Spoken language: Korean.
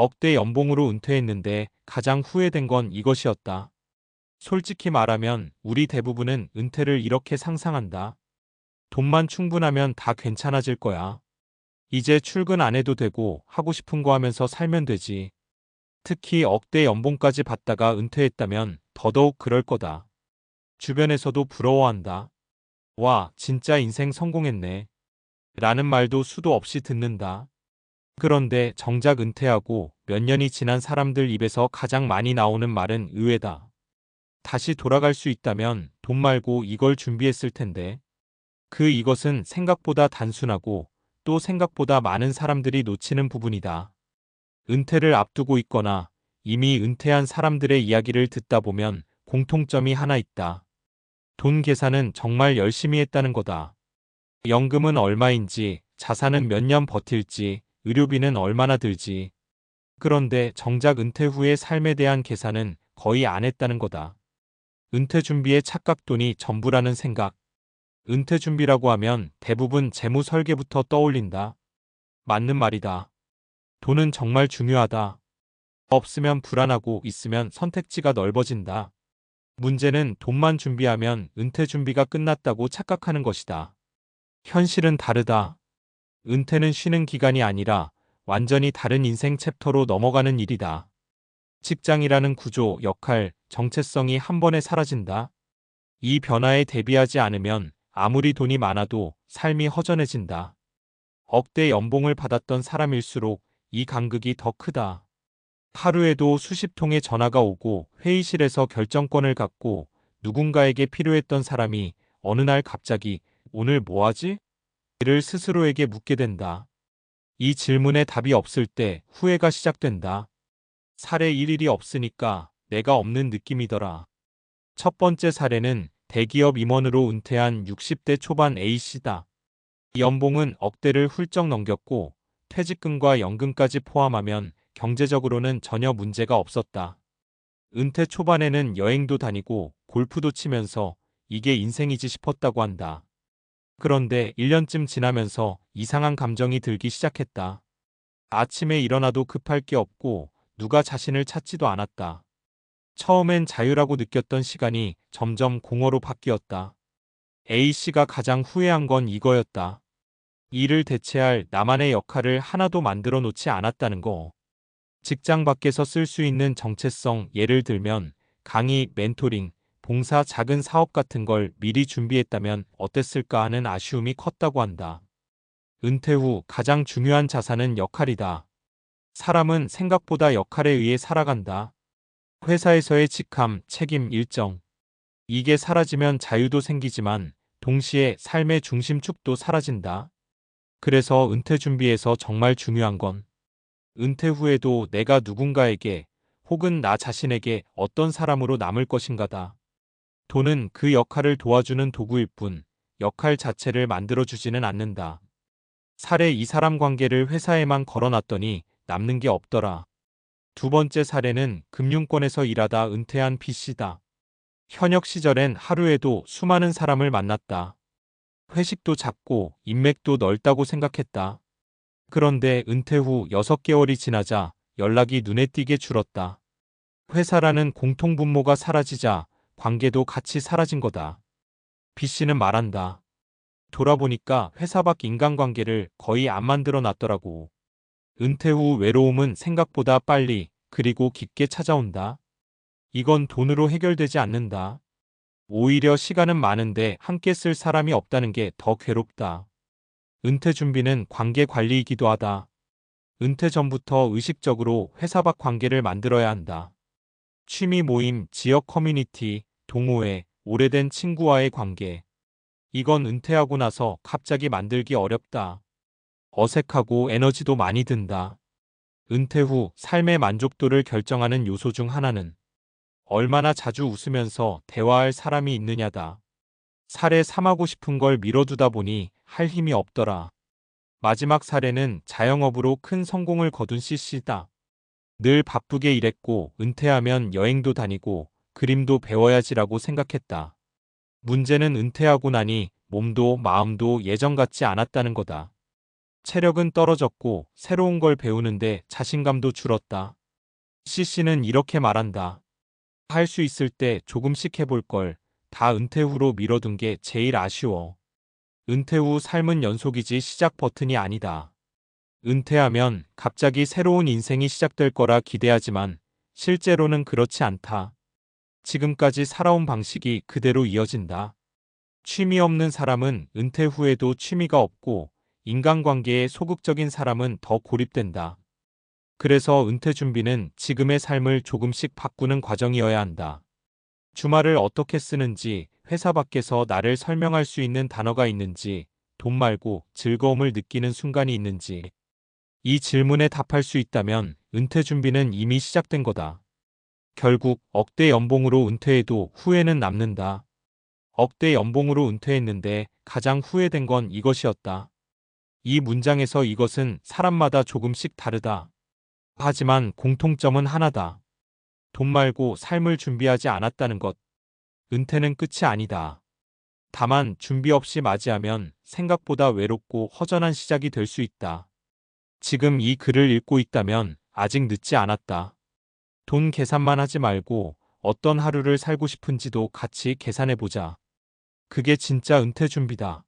억대 연봉으로 은퇴했는데 가장 후회된 건 이것이었다. 솔직히 말하면 우리 대부분은 은퇴를 이렇게 상상한다. 돈만 충분하면 다 괜찮아질 거야. 이제 출근 안 해도 되고 하고 싶은 거 하면서 살면 되지. 특히 억대 연봉까지 받다가 은퇴했다면 더더욱 그럴 거다. 주변에서도 부러워한다. 와, 진짜 인생 성공했네. 라는 말도 수도 없이 듣는다. 그런데 정작 은퇴하고 몇 년이 지난 사람들 입에서 가장 많이 나오는 말은 의외다. 다시 돌아갈 수 있다면 돈 말고 이걸 준비했을 텐데. 이것은 생각보다 단순하고 또 생각보다 많은 사람들이 놓치는 부분이다. 은퇴를 앞두고 있거나 이미 은퇴한 사람들의 이야기를 듣다 보면 공통점이 하나 있다. 돈 계산은 정말 열심히 했다는 거다. 연금은 얼마인지, 자산은 몇 년 버틸지, 의료비는 얼마나 들지. 그런데 정작 은퇴 후의 삶에 대한 계산은 거의 안 했다는 거다. 은퇴 준비의 착각돈이 전부라는 생각. 은퇴 준비라고 하면 대부분 재무 설계부터 떠올린다. 맞는 말이다. 돈은 정말 중요하다. 없으면 불안하고 있으면 선택지가 넓어진다. 문제는 돈만 준비하면 은퇴 준비가 끝났다고 착각하는 것이다. 현실은 다르다. 은퇴는 쉬는 기간이 아니라 완전히 다른 인생 챕터로 넘어가는 일이다. 직장이라는 구조, 역할, 정체성이 한 번에 사라진다. 이 변화에 대비하지 않으면 아무리 돈이 많아도 삶이 허전해진다. 억대 연봉을 받았던 사람일수록 이 간극이 더 크다. 하루에도 수십 통의 전화가 오고 회의실에서 결정권을 갖고 누군가에게 필요했던 사람이 어느 날 갑자기 오늘 뭐 하지? 를 스스로에게 묻게 된다. 이 질문에 답이 없을 때 후회가 시작된다. 사례 일일이 없으니까 내가 없는 느낌이더라. 첫 번째 사례는 대기업 임원으로 은퇴한 60대 초반 A씨다. 연봉은 억대를 훌쩍 넘겼고 퇴직금과 연금까지 포함하면 경제적으로는 전혀 문제가 없었다. 은퇴 초반에는 여행도 다니고 골프도 치면서 이게 인생이지 싶었다고 한다. 그런데 1년쯤 지나면서 이상한 감정이 들기 시작했다. 아침에 일어나도 급할 게 없고 누가 자신을 찾지도 않았다. 처음엔 자유라고 느꼈던 시간이 점점 공허로 바뀌었다. A씨가 가장 후회한 건 이거였다. 이를 대체할 나만의 역할을 하나도 만들어 놓지 않았다는 거. 직장 밖에서 쓸 수 있는 정체성, 예를 들면 강의, 멘토링, 봉사, 작은 사업 같은 걸 미리 준비했다면 어땠을까 하는 아쉬움이 컸다고 한다. 은퇴 후 가장 중요한 자산은 역할이다. 사람은 생각보다 역할에 의해 살아간다. 회사에서의 직함, 책임, 일정. 이게 사라지면 자유도 생기지만 동시에 삶의 중심축도 사라진다. 그래서 은퇴 준비에서 정말 중요한 건 은퇴 후에도 내가 누군가에게 혹은 나 자신에게 어떤 사람으로 남을 것인가다. 돈은 그 역할을 도와주는 도구일 뿐 역할 자체를 만들어주지는 않는다. 사례 이 사람 관계를 회사에만 걸어놨더니 남는 게 없더라. 두 번째 사례는 금융권에서 일하다 은퇴한 B씨다. 현역 시절엔 하루에도 수많은 사람을 만났다. 회식도 작고 인맥도 넓다고 생각했다. 그런데 은퇴 후 6개월이 지나자 연락이 눈에 띄게 줄었다. 회사라는 공통분모가 사라지자 관계도 같이 사라진 거다. B씨는 말한다. 돌아보니까 회사 밖 인간관계를 거의 안 만들어 놨더라고. 은퇴 후 외로움은 생각보다 빨리 그리고 깊게 찾아온다. 이건 돈으로 해결되지 않는다. 오히려 시간은 많은데 함께 쓸 사람이 없다는 게 더 괴롭다. 은퇴 준비는 관계 관리이기도 하다. 은퇴 전부터 의식적으로 회사 밖 관계를 만들어야 한다. 취미 모임, 지역 커뮤니티, 동호회, 오래된 친구와의 관계. 이건 은퇴하고 나서 갑자기 만들기 어렵다. 어색하고 에너지도 많이 든다. 은퇴 후 삶의 만족도를 결정하는 요소 중 하나는 얼마나 자주 웃으면서 대화할 사람이 있느냐다. 사례 3하고 싶은 걸 미뤄두다 보니 할 힘이 없더라. 마지막 사례는 자영업으로 큰 성공을 거둔 C씨다. 늘 바쁘게 일했고 은퇴하면 여행도 다니고 그림도 배워야지라고 생각했다. 문제는 은퇴하고 나니 몸도 마음도 예전 같지 않았다는 거다. 체력은 떨어졌고 새로운 걸 배우는데 자신감도 줄었다. CC는 이렇게 말한다. 할 수 있을 때 조금씩 해볼 걸. 다 은퇴 후로 미뤄둔 게 제일 아쉬워. 은퇴 후 삶은 연속이지 시작 버튼이 아니다. 은퇴하면 갑자기 새로운 인생이 시작될 거라 기대하지만 실제로는 그렇지 않다. 지금까지 살아온 방식이 그대로 이어진다. 취미 없는 사람은 은퇴 후에도 취미가 없고 인간관계에 소극적인 사람은 더 고립된다. 그래서 은퇴 준비는 지금의 삶을 조금씩 바꾸는 과정이어야 한다. 주말을 어떻게 쓰는지, 회사 밖에서 나를 설명할 수 있는 단어가 있는지, 돈 말고 즐거움을 느끼는 순간이 있는지. 이 질문에 답할 수 있다면 은퇴 준비는 이미 시작된 거다. 결국 억대 연봉으로 은퇴해도 후회는 남는다. 억대 연봉으로 은퇴했는데 가장 후회된 건 이것이었다. 이 문장에서 이것은 사람마다 조금씩 다르다. 하지만 공통점은 하나다. 돈 말고 삶을 준비하지 않았다는 것. 은퇴는 끝이 아니다. 다만 준비 없이 맞이하면 생각보다 외롭고 허전한 시작이 될 수 있다. 지금 이 글을 읽고 있다면 아직 늦지 않았다. 돈 계산만 하지 말고 어떤 하루를 살고 싶은지도 같이 계산해보자. 그게 진짜 은퇴 준비다.